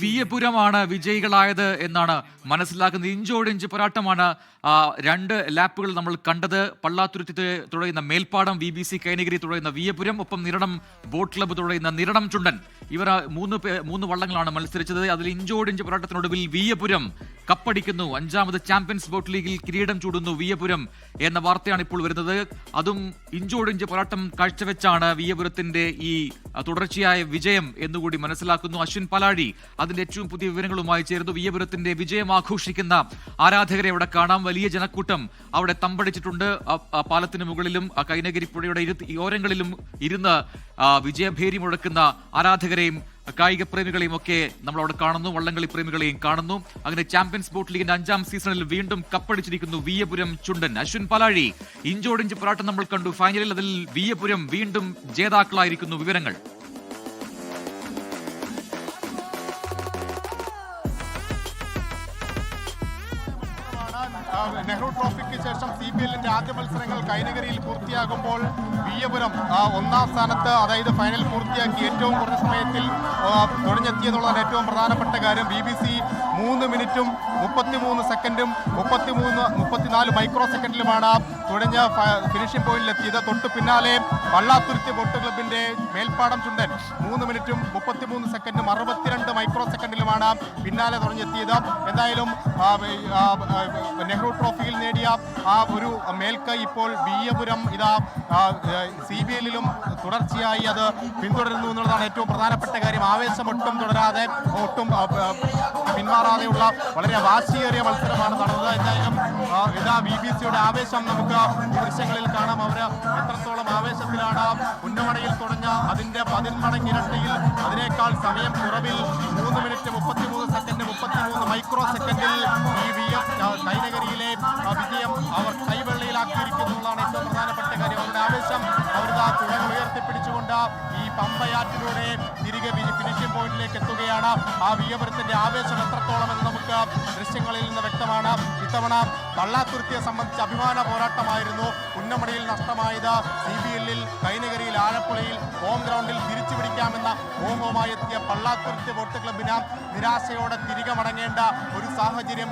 വിയപുരമാണ് വിജയികളായത് എന്നാണ് മനസ്സിലാക്കുന്നത്. ഇഞ്ചോടിഞ്ച് പോരാട്ടമാണ്. രണ്ട് ലാപ്പുകൾ നമ്മൾ കണ്ടത്. പള്ളാത്തുരുത്തി തുഴയുന്ന മേൽപ്പാടം, BBC കൈനഗിരി തുഴയുന്ന വിയപുരം, ഒപ്പം നിരണം ബോട്ട് ക്ലബ്ബ് തുഴയുന്ന നിരണം ചുണ്ടൻ. ഇവർ മൂന്ന് വള്ളങ്ങളാണ് മത്സരിച്ചത്. അതിൽ ഇഞ്ചോടിഞ്ച് പോരാട്ടത്തിനൊടുവിൽ വിയപുരം കപ്പടിക്കുന്നു. 5ാമത് ചാമ്പ്യൻസ് ബോട്ട് ലീഗിൽ കിരീടം ചൂടുന്നു വിയപുരം എന്ന വാർത്തയാണ് ഇപ്പോൾ വരുന്നത്. അതും ഇഞ്ചോടിഞ്ച് പോരാട്ടം കാഴ്ചവെച്ചാണ് വിയപുരത്തിന്റെ ഈ തുടർച്ചയായ വിജയം എന്നുകൂടി മനസ്സിലാക്കുന്നു. അശ്വിൻ പലാഴി അതിന്റെ ഏറ്റവും പുതിയ വിവരങ്ങളുമായി ചേർന്നു. വിയപുരത്തിന്റെ വിജയം ആഘോഷിക്കുന്ന ആരാധകരെ അവിടെ കാണാം. വലിയ ജനക്കൂട്ടം അവിടെ തമ്പടിച്ചിട്ടുണ്ട്. പാലത്തിന് മുകളിലും കൈനഗിരി പുഴയുടെ ഓരങ്ങളിലും ഇരുന്ന് വിജയഭേരി മുഴക്കുന്ന ആരാധകരെയും കായിക പ്രേമികളെയും ഒക്കെ നമ്മൾ അവിടെ കാണുന്നു. വള്ളംകളി പ്രേമികളെയും കാണുന്നു. അങ്ങനെ ചാമ്പ്യൻസ് ബോട്ട് ലീഗിന്റെ 5ാം സീസണിൽ വീണ്ടും കപ്പടിച്ചിരിക്കുന്നു വിയപുരം ചുണ്ടൻ. അശ്വിൻ പലാഴി, ഇഞ്ചോടിഞ്ച് പോരാട്ടം നമ്മൾ കണ്ടു. ഫൈനലിൽ അതിൽ വിയപുരം വീണ്ടും ജേതാക്കളായിരിക്കുന്നു. വിവരങ്ങൾ നെഹ്റു ട്രോഫിക്ക് ശേഷം CPLന്റെ ആദ്യ മത്സരങ്ങൾ കൈനഗരിയിൽ പൂർത്തിയാകുമ്പോൾ വിയപുരം 1ാം സ്ഥാനത്ത്, അതായത് ഫൈനൽ പൂർത്തിയാക്കി ഏറ്റവും കുറഞ്ഞ സമയത്തിൽ തുഴഞ്ഞെത്തിയെന്നുള്ളതാണ് ഏറ്റവും പ്രധാനപ്പെട്ട കാര്യം. BBC 3 മിനിറ്റും 33 സെക്കൻഡും 34 മൈക്രോ സെക്കൻഡിലുമാണ് തുഴഞ്ഞ് ഫിനിഷിംഗ് പോയിന്റിലെത്തിയത്. തൊട്ടു പിന്നാലെ പള്ളാത്തുരുത്തി ബോട്ട് ക്ലബിന്റെ മേൽപ്പാടം ചുണ്ടൻ 3 മിനിറ്റും 33 സെക്കൻഡും 62 മൈക്രോ സെക്കൻഡിലുമാണ് പിന്നാലെ തുഴഞ്ഞെത്തിയത്. എന്തായാലും നെഹ്റു ട്രോഫിയിൽ നേടിയ ആ ഒരു മേൽക്കൈ ഇപ്പോൾ വിയപുരം CBLലും തുടർച്ചയായി അത് പിന്തുടരുന്നു എന്നുള്ളതാണ് ഏറ്റവും പ്രധാനപ്പെട്ട കാര്യം. ആവേശം ഒട്ടും തുടരാതെ, ഒട്ടും പിന്മാറാതെയുള്ള വളരെ വാശിയേറിയ മത്സരമാണ് നടന്നത്. എന്തായാലും BBCയുടെ ആവേശം നമുക്ക് ഈ ദൃശ്യങ്ങളിൽ കാണാം. അവർ എത്രത്തോളം ആവേശത്തിലാണ്. ഉന്നമടയിൽ തുടങ്ങ അതിന്റെ 10 മടങ്ങിരട്ടിയിൽ, അതിനേക്കാൾ സമയം കുറവിൽ 3 മിനിറ്റ് 33 സെക്കൻഡ് 33 മൈക്രോ സെക്കൻഡിൽ ഈ കൈനഗരിയിലെ വിജയം അവർ കൈവെള്ളയിലാക്കിയിരിക്കുന്നതാണ് ഏറ്റവും പ്രധാനപ്പെട്ട കാര്യം. അവരുടെ ആവേശം അവരുടെ തുഴകൾ ഉയർത്തിപ്പിടിച്ചുകൊണ്ട് ഈ പമ്പയാറ്റിലൂടെ തിരികെ ഫിനിഷിംഗ് പോയിന്റിലേക്ക് എത്തുകയാണ്. ആ വിയപുരത്തിന്റെ ആവേശം എത്രത്തോളം എന്ന് നമുക്ക് ദൃശ്യങ്ങളിൽ നിന്ന് വ്യക്തമാണ്. ഇത്തവണ പള്ളാത്തുരുത്തിയെ സംബന്ധിച്ച് അഭിമാന പോരാട്ടമായിരുന്നു. ഉന്നമടയിൽ നഷ്ടമായത് CBLൽ കൈനഗരിയിൽ ആലപ്പുഴയിൽ ഹോം ഗ്രൗണ്ടിൽ തിരിച്ചു പിടിക്കാമെന്ന മോഹവുമായി എത്തിയ പള്ളാത്തുരുത്തി ബോട്ട് ക്ലബിന് നിരാശയോടെ തിരികെ മടങ്ങേണ്ട ഒരു സാഹചര്യം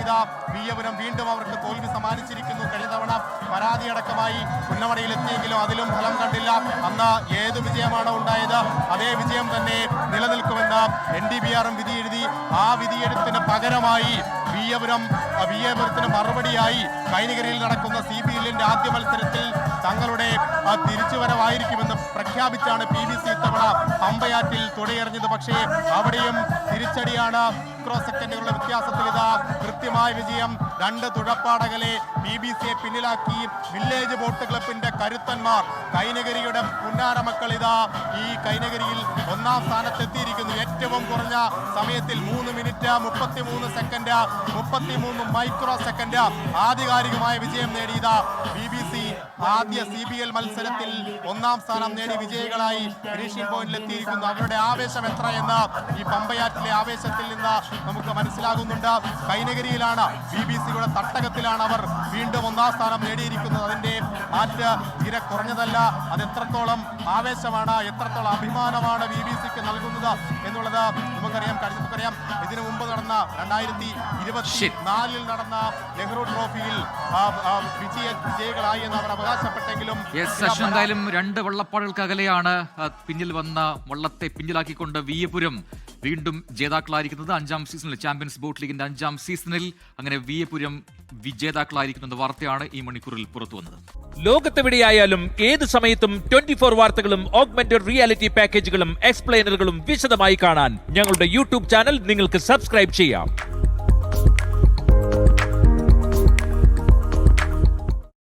വിയപുരം വീണ്ടും അവർക്ക് തോൽവി സമ്മാനിച്ചിരിക്കുന്നു. കഴിഞ്ഞ തവണ പരാതിയടക്കമായി ഉന്നമടയിൽ എത്തിയെങ്കിലും അതിലും ഫലം കണ്ടില്ല. അന്ന് ഏത് വിജയമാണോ ഉണ്ടായത് അതേ വിജയം തന്നെ നിലനിൽക്കുമെന്ന് NDBRM വിധി എഴുതി. ആ വിധിയെഴുത്തിന് പകരമായി വിയപുരത്തിന് മറുപടിയായി കൈനഗരിയിൽ നടക്കുന്ന CBLന്റെ ആദ്യ മത്സരത്തിൽ തങ്ങളുടെ തിരിച്ചുവരവായിരിക്കുമെന്ന് പ്രഖ്യാപിച്ചാണ് BBC ഇത്തവണ പമ്പയാറ്റിൽ തുടയെറിഞ്ഞത്. പക്ഷേ അവിടെയും തിരിച്ചടിയാണ്. മൈക്രോ സെക്കൻഡുകളുടെ വ്യത്യാസത്തിൽ കൃത്യമായ വിജയം. 2 തുഴപ്പാടകലെ BBCയെ പിന്നിലാക്കി വില്ലേജ് ബോട്ട് ക്ലബിന്റെ കരുത്തന്മാർ കൈനഗരിയുടെ പുന്നാരമക്കൾ ഈ കൈനഗരിയിൽ 1ാം സ്ഥാനത്തെത്തിയിരിക്കുന്നു. ഏറ്റവും കുറഞ്ഞ സമയത്തിൽ 3 മിനിറ്റ് 33 സെക്കൻഡ് 33 മൈക്രോ സെക്കൻഡ് ആധികാരികമായ വിജയം നേടിയ BBC ആദ്യ CBL മത്സരത്തിൽ 1ാം സ്ഥാനം നേടി വിജയികളായി ഫിനിഷിംഗ് പോയിന്റിൽ എത്തിയിരിക്കുന്നു. അവരുടെ ആവേശം എത്രയെന്ന് ഈ പമ്പയാറ്റിലെ ആവേശത്തിൽ നിന്ന് നമുക്ക് മനസ്സിലാകുന്നുണ്ട്. കൈനഗരിയിലാണ്, BBCയുടെ തട്ടകത്തിലാണ് അവർ വീണ്ടും 1ാം സ്ഥാനം നേടിയിരിക്കുന്നത്. അതിന്റെ മാറ്റ് തീരെ കുറഞ്ഞതല്ല. അത് എത്രത്തോളം ആവേശമാണ്, എത്രത്തോളം അഭിമാനമാണ് BBCക്ക് നൽകുന്നത് എന്നുള്ളത് നമുക്കറിയാം. ഇതിനു മുമ്പ് നടന്ന 2024 നടന്ന നെഹ്റു ട്രോഫിയിൽ വിജയികളായി എന്ന് അവർ അവകാശപ്പെട്ടെങ്കിലും എന്തായാലും 2 വള്ളപ്പാടുകൾക്ക് അകലെയാണ് പിന്നിൽ വന്ന വള്ളത്തെ പിന്നിലാക്കിക്കൊണ്ട് വിയപുരം വീണ്ടും ജേതാക്കളായിരിക്കുന്നത്. 5ാം സീസണിൽ ചാമ്പ്യൻസ് ബോട്ട് ലീഗിന്റെ 5ാം സീസണിൽ അങ്ങനെ വിയപുരം വിജേതാക്കളായിരിക്കുന്ന വാർത്തയാണ് ഈ മണിക്കൂറിൽ പുറത്തു വന്നത്. ലോകത്തെവിടെയായാലും ഏത് സമയത്തും 24 വാർത്തകളും ഓഗ്മെന്റഡ് റിയാലിറ്റി പാക്കേജുകളും എക്സ്പ്ലെയിനറുകളും വിശദമായി കാണാൻ ഞങ്ങളുടെ YouTube ചാനൽ നിങ്ങൾക്ക് സബ്സ്ക്രൈബ് ചെയ്യാം.